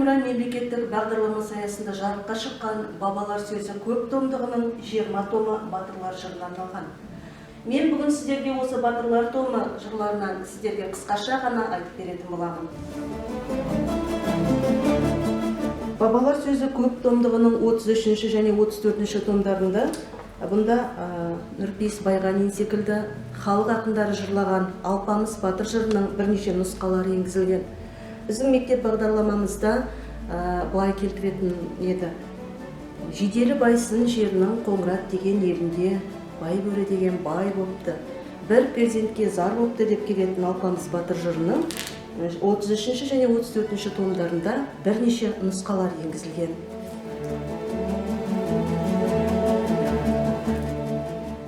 мұра мемлекеттік бағдарламасы аясында жарыққа шыққан «Бабалар сөзі» көп томдығының 20 томы батырлар жырына арналған. Мен бүгін сіздерге осы батырлар томы жырларынан сіздерге қысқаша ғана айтып беретін боламын. «Бабалар сөзі» көп томдығының 33 және 34 томдарында бұнда Нұрпейіс Байғанин секілді халық ақындары жырлаған Алпамыс батыр жырының бірнеше нұсқалары енгізілген. Біздің мектеп бағдарламамызда былай келтіретін еді: жиделі байсын жерінің Қоңырат деген елінде, бай бөрі деген бай бопты, бір перзентке зар бопты деп келетін Алпамыс батыр жырының 33 және 34 томдарында бірнеше нұсқалар енгізілген.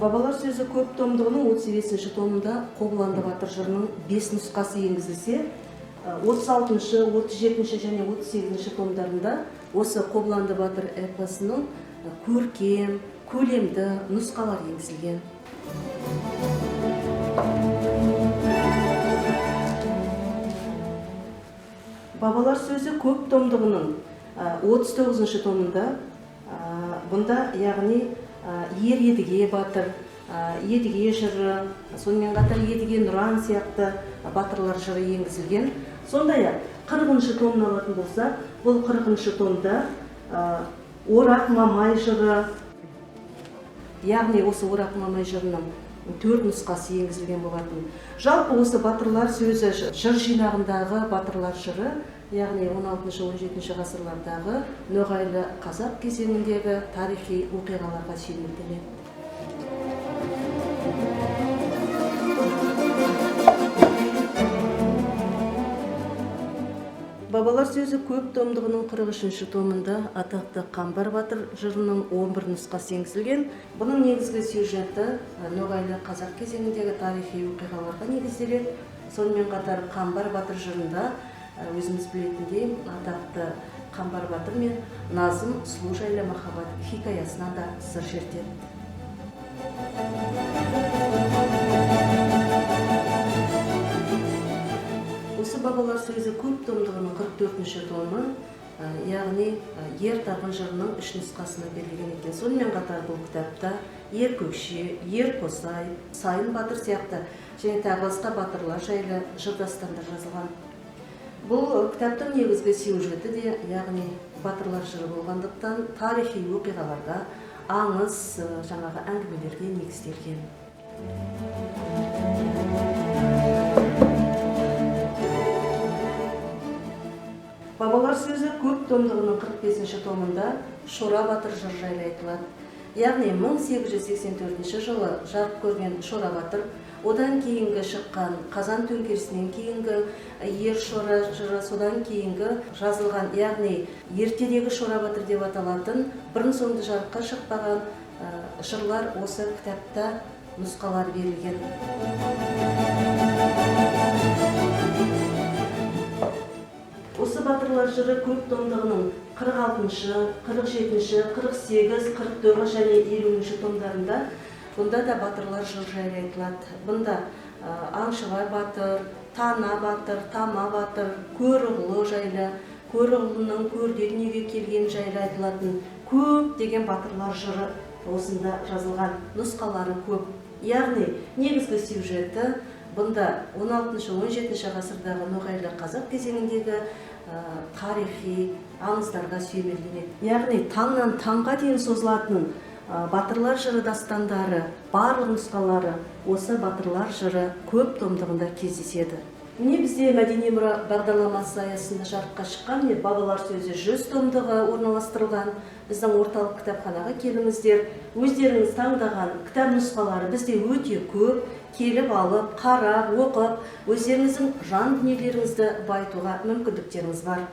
«Бабалар сөзі» көп томдығының 35 томында Қобыланды батыр жырының 5 нұсқасы енгізілсе, 36, 37 және 38 томдарында осы Қобыланды батыр эпосының көркем, көлемді нұсқалар енгізілген. «Бабалар сөзі» көп томдығының 39 томында бұнда яғни Ер Едіге батыр, Едіге жыры, сонымен қатар Едіге Нұран сияқты батырлар жыры енгізілген. Сондай-ақ 40 томын алатын болсақ, бұл 40 томда Орақ Мамай жыры, яғни осы Орақ Мамай жырының 4 нұсқасы енгізілген болатын. Жалпы осы батырлар сөзі жыр жинағындағы батырлар жыры, яғни 16-17 ғасырлардағы ноғайлы қазақ кезеңіндегі тарихи оқиғаларға сүйемелденеді. «Бабалар сөзі» көп томдығының 43 томында атақты Қамбар батыр жырының 11 нұсқасы енгізілген. Бұның негізгі сюжеті ноғайлы қазақ кезеңіндегі тарихи оқиғаларға негізделеді. Сонымен қатар Қамбар батыр жырында өзіміз білетіндей атақты Қамбар батыр мен Назым сұлу жайлы махаббат хикаясына да сыр шертеді. Осы «Бабалар сөзі» көп томдығының 44 томы, яғни Ер Тарғын жырының 3 нұсқасына берілген екен. Сонымен қатар бұл кітапта Ер Көкше, Ер Қосай, Сайын батыр сияқты және тағы басқа батырлар жайлы жырдастандар жазылған. Бұл кітаптың негізгі сюжеті де, яғни батырлар жыры болғандықтан тарихи оқиғаларға, аңыз, жаңағы әңгімелерге негізделген. «Бабалар сөзі» көп томдығының 45 томында Шора батыр жыры жайлы айтылады. Яғни 1884 жылы жарық көрген Шора батыр, одан кейінгі шыққан Қазан төңкерісінен кейінгі Ер Шора жыры, содан кейінгі жазылған, яғни ертедегі Шора батыр деп аталатын бұрын соңды жарыққа шықпаған жырлар осы кітапта нұсқалар берілген. Осы батырлар жыры көп томдығының 46, 47, 48, 49 және 50 томдарында бұнда да батырлар жыры жайлы айтылады. Бұнда Аңшыбай батыр, Тана батыр, Тама батыр, Көрұғлы жайлы, Көрұғлының көрде дүниеге келген жайлы айтылатын көп деген батырлар жыры осында жазылған. Нұсқалары көп. Яғни негізгі сюжеті бұнда 16-17 ғасырдағы ноғайлы қазақ кезеңіндегі тарихи аңыздарға сүйемелденеді. Яғни таңнан таңға дейін созылатын батырлар жыры дастандары, барлық нұсқалары осы батырлар жыры көп томдығында кездеседі. Міне бізде мәдени мұра бағдарламасы аясында жарыққа шыққан «Бабалар сөзі» 100 томдығы орналастырылған. Біздің орталық кітапханаға келіңіздер. Өздеріңіз таңдаған кітап нұсқалары бізде өте көп. Келіп алып, қарап, оқып, өздеріңіздің жан дүниелеріңізді байытуға мүмкіндіктеріңіз бар.